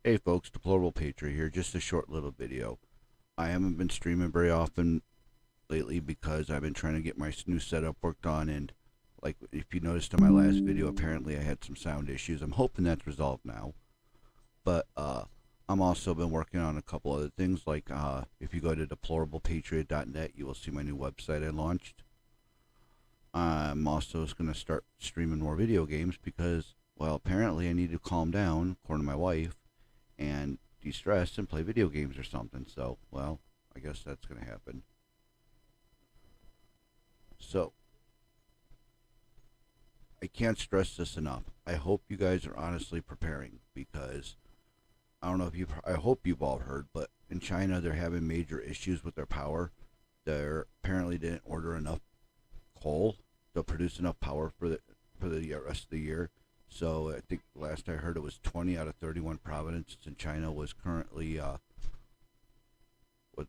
Hey folks, Deplorable Patriot here. Just a short little video. I haven't been streaming very often lately because I've been trying to get my new setup worked on, and like if you noticed in my last video, apparently I had some sound issues. I'm hoping that's resolved now. But I'm also been working on a couple other things, like if you go to deplorablepatriot.net, you will see my new website I launched. I'm also going to start streaming more video games because, well, apparently I need to calm down, according to my wife, and de-stress and play video games or something. So, well, I guess that's going to happen. So, I can't stress this enough. I hope you guys are honestly preparing, because I don't know if I hope you've all heard, but in China they're having major issues with their power. They apparently didn't order enough coal to produce enough power for the rest of the year. So I think last I heard it was 20 out of 31 provinces in China was currently with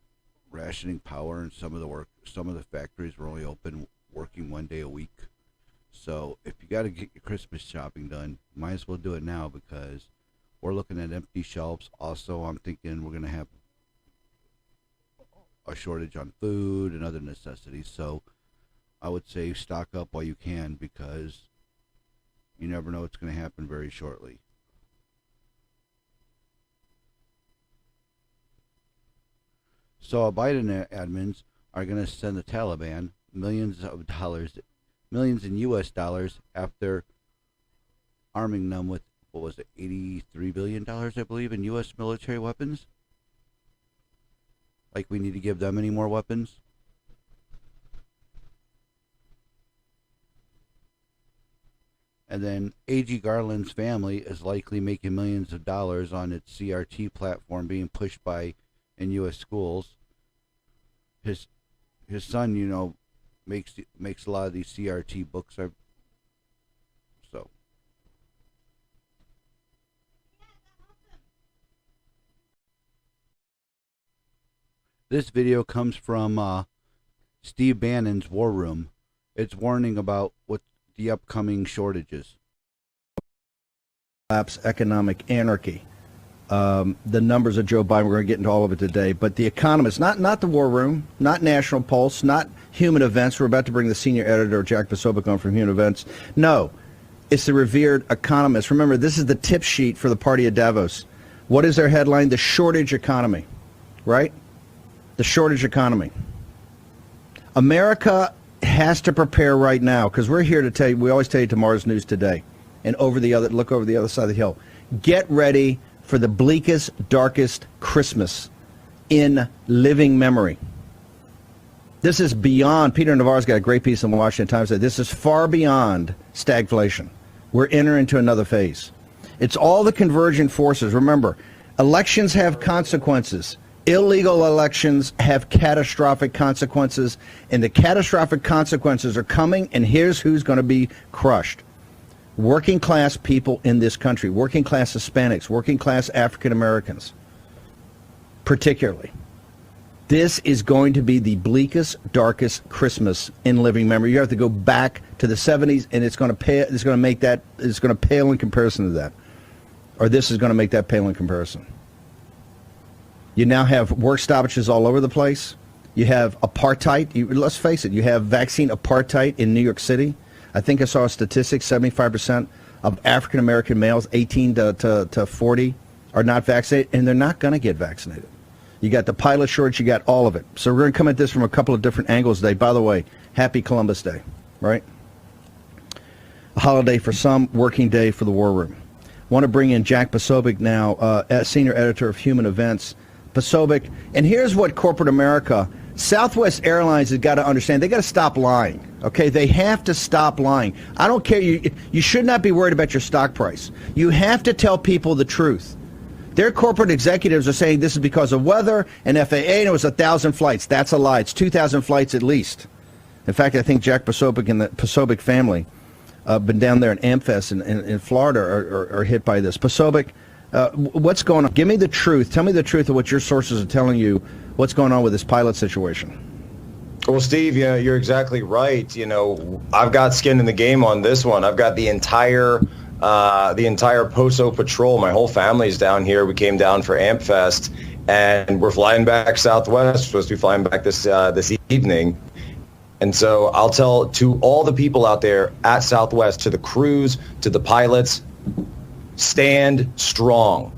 rationing power, and some of the factories were only open working 1 day a week. So if you got to get your Christmas shopping done, might as well do it now, because we're looking at empty shelves. Also, I'm thinking we're going to have a shortage on food and other necessities. So I would say stock up while you can, because you never know what's going to happen very shortly. So Biden admins are going to send the Taliban millions in U.S. dollars after arming them with, what was it, $83 billion, I believe, in U.S. military weapons? Like we need to give them any more weapons? And then A.G. Garland's family is likely making millions of dollars on its CRT platform being pushed by in U.S. schools. His son, makes a lot of these CRT books. So this video comes from Steve Bannon's War Room. It's warning about what the upcoming shortages. Collapse, economic anarchy. The numbers of Joe Biden, we're going to get into all of it today, but The Economist, not the War Room, not National Pulse, not Human Events. We're about to bring the senior editor, Jack Posobiec, on from Human Events. No, it's the revered Economist. Remember, this is the tip sheet for the party of Davos. What is their headline? The shortage economy, right? The shortage economy. America has to prepare right now, because we're here to tell you, we always tell you tomorrow's news today, and look over the other side of the hill. Get ready for the bleakest, darkest Christmas in living memory. This is beyond, Peter Navarro's got a great piece in the Washington Times that this is far beyond stagflation. We're entering into another phase. It's all the convergent forces. Remember, elections have consequences. Illegal elections have catastrophic consequences, and the catastrophic consequences are coming, and here's who's going to be crushed. Working class people in this country, working class Hispanics, working class African Americans, particularly. This is going to be the bleakest, darkest Christmas in living memory. You have to go back to the 70s, and it's going to pale in comparison to that. Or this is going to make that pale in comparison. You now have work stoppages all over the place. You have apartheid. Let's face it, you have vaccine apartheid in New York City. I think I saw a statistic, 75% of African-American males 18 to 40 are not vaccinated, and they're not going to get vaccinated. You got the pilot shortage, you got all of it. So we're going to come at this from a couple of different angles today. By the way, happy Columbus Day, right? A holiday for some, working day for the War Room. Want to bring in Jack Posobiec now, senior editor of Human Events. Posobiec, and here's what corporate America, Southwest Airlines has got to understand. They got to stop lying. Okay, they have to stop lying. I don't care. You should not be worried about your stock price. You have to tell people the truth. Their corporate executives are saying this is because of weather and FAA, and it was 1,000 flights. That's a lie. It's 2,000 flights at least. In fact, I think Jack Posobiec and the Posobiec family, been down there in AmFest in Florida, are hit by this. Posobiec, what's going on? Give me the truth. Tell me the truth of what your sources are telling you. What's going on with this pilot situation? Well, Steve, you're exactly right. I've got skin in the game on this one. I've got the entire the entire Poso Patrol, my whole family's down here. We came down for Amp Fest, and we're flying back Southwest. We're supposed to be flying back this evening. And so I'll tell to all the people out there at Southwest, to the crews, to the pilots, stand strong.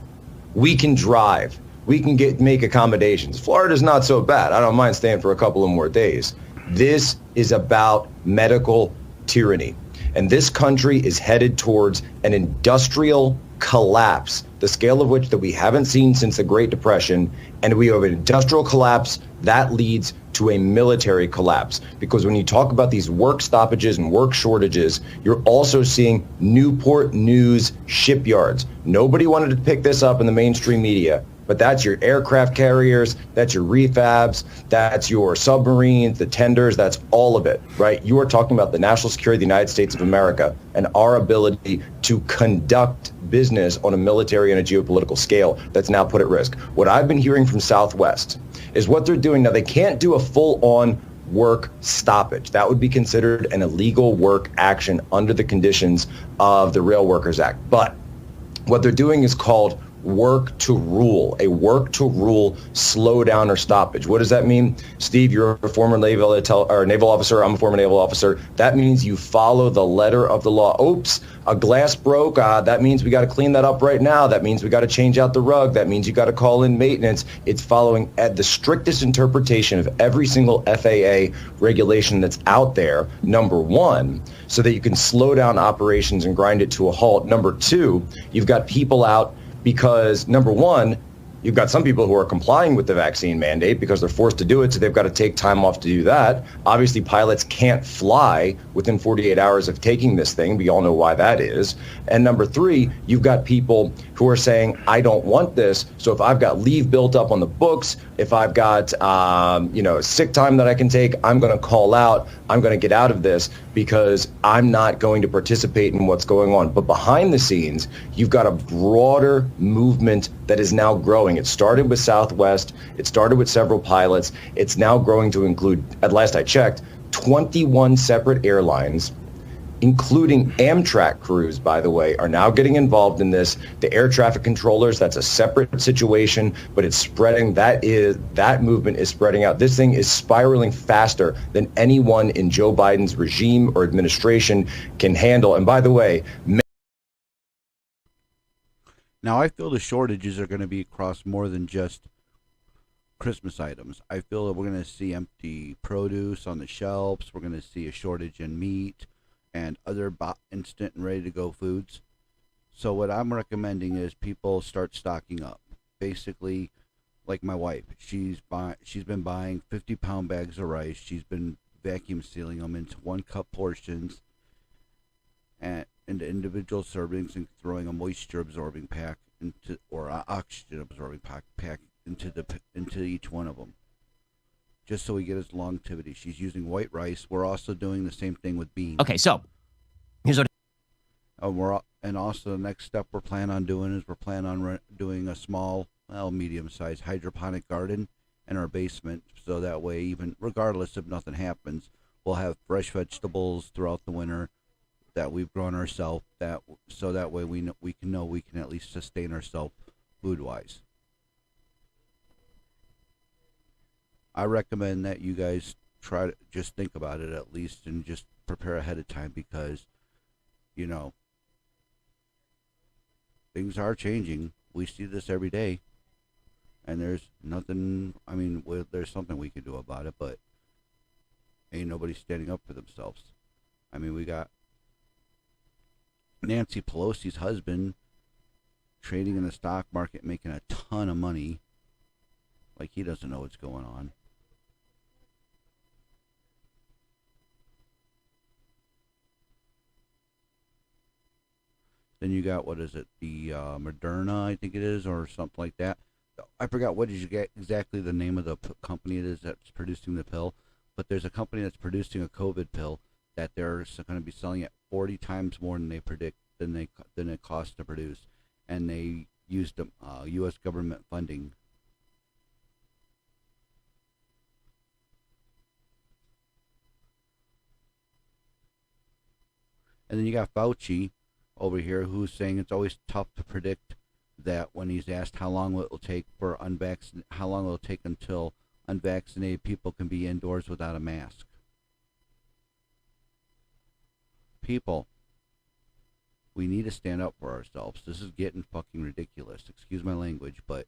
We can drive. We can make accommodations. Florida's not so bad. I don't mind staying for a couple of more days. This is about medical tyranny. And this country is headed towards an industrial collapse, the scale of which that we haven't seen since the Great Depression. And we have an industrial collapse that leads to a military collapse. Because when you talk about these work stoppages and work shortages, you're also seeing Newport News shipyards. Nobody wanted to pick this up in the mainstream media, but that's your aircraft carriers, that's your refabs, that's your submarines, the tenders, that's all of it, right? You are talking about the national security of the United States of America and our ability to conduct business on a military and a geopolitical scale that's now put at risk. What I've been hearing from Southwest is what they're doing now. They can't do a full-on work stoppage. That would be considered an illegal work action under the conditions of the Rail Workers Act. But what they're doing is called work to rule, a work to rule slowdown or stoppage. What does that mean? Steve, you're a former naval officer. I'm a former naval officer. That means you follow the letter of the law. Oops, a glass broke. That means we got to clean that up right now. That means we got to change out the rug. That means you got to call in maintenance. It's following the strictest interpretation of every single FAA regulation that's out there, number one, so that you can slow down operations and grind it to a halt. Number two, you've got people out because, number one, you've got some people who are complying with the vaccine mandate because they're forced to do it, so they've got to take time off to do that. Obviously, pilots can't fly within 48 hours of taking this thing. We all know why that is. And number three, you've got people who are saying, I don't want this, so if I've got leave built up on the books, if I've got sick time that I can take, I'm going to call out, I'm going to get out of this because I'm not going to participate in what's going on. But behind the scenes, you've got a broader movement that is now growing. It started with Southwest. It started with several pilots. It's now growing to include, at last I checked, 21 separate airlines, including Amtrak crews, by the way, are now getting involved in this. The air traffic controllers, that's a separate situation, but it's spreading. That movement is spreading out. This thing is spiraling faster than anyone in Joe Biden's regime or administration can handle. And by the way, now I feel the shortages are going to be across more than just Christmas items. I feel that we're going to see empty produce on the shelves. We're going to see a shortage in meat and other instant and ready to go foods. So what I'm recommending is people start stocking up. Basically, like my wife, she's been buying 50-pound bags of rice. She's been vacuum sealing them into 1-cup portions and into individual servings and throwing a moisture absorbing pack into or an oxygen absorbing pack into each one of them, just so we get his longevity. She's using white rice. We're also doing the same thing with beans. Okay, so here's what. And also the next step we're planning on doing is doing a small, medium-sized hydroponic garden in our basement, so that way, even regardless if nothing happens, we'll have fresh vegetables throughout the winter that we've grown ourselves. So that way we can at least sustain ourselves food-wise. I recommend that you guys try to just think about it at least and just prepare ahead of time because, things are changing. We see this every day, and there's nothing. There's something we can do about it, but ain't nobody standing up for themselves. We got Nancy Pelosi's husband trading in the stock market, making a ton of money, like he doesn't know what's going on. Then you got, what is it, the Moderna, I think it is, or something like that. I forgot what is exactly the name of the company it is that's producing the pill, but there's a company that's producing a COVID pill that they're going to be selling at 40 times more than they predict than it costs to produce, and they used U.S. government funding. And then you got Fauci over here who's saying it's always tough to predict that when he's asked how long it will take for how long it will take until unvaccinated people can be indoors without a mask. People, we need to stand up for ourselves. This is getting fucking ridiculous. Excuse my language, but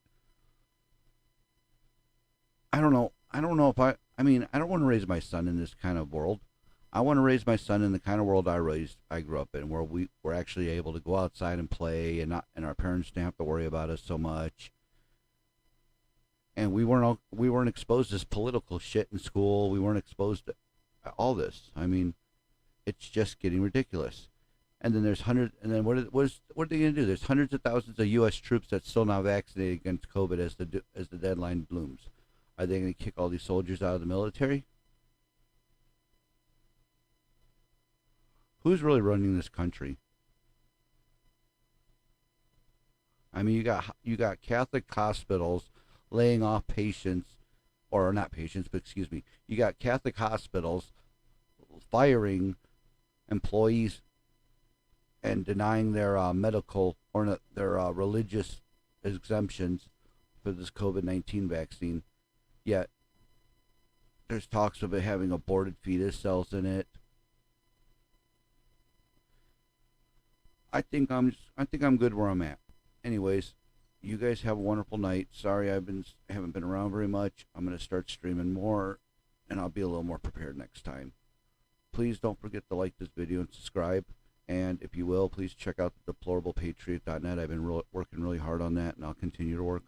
I don't know. I don't know if I mean, I don't want to raise my son in this kind of world. I want to raise my son in the kind of world I grew up in, where we were actually able to go outside and play, and our parents didn't have to worry about us so much. And we weren't exposed to this political shit in school. We weren't exposed to all this. I mean, it's just getting ridiculous. And then there's hundreds. And then what are they going to do? There's hundreds of thousands of U.S. troops that's still not vaccinated against COVID as the deadline blooms. Are they going to kick all these soldiers out of the military? Who's really running this country? I mean, you got Catholic hospitals laying off patients, or not patients, but excuse me. You got Catholic hospitals firing employees and denying their medical or their religious exemptions for this COVID-19 vaccine. Yet there's talks of it having aborted fetus cells in it. I think I'm good where I'm at. Anyways, you guys have a wonderful night. Sorry haven't been around very much. I'm gonna start streaming more, and I'll be a little more prepared next time. Please don't forget to like this video and subscribe. And if you will, please check out deplorablepatriot.net. I've been working really hard on that, and I'll continue to work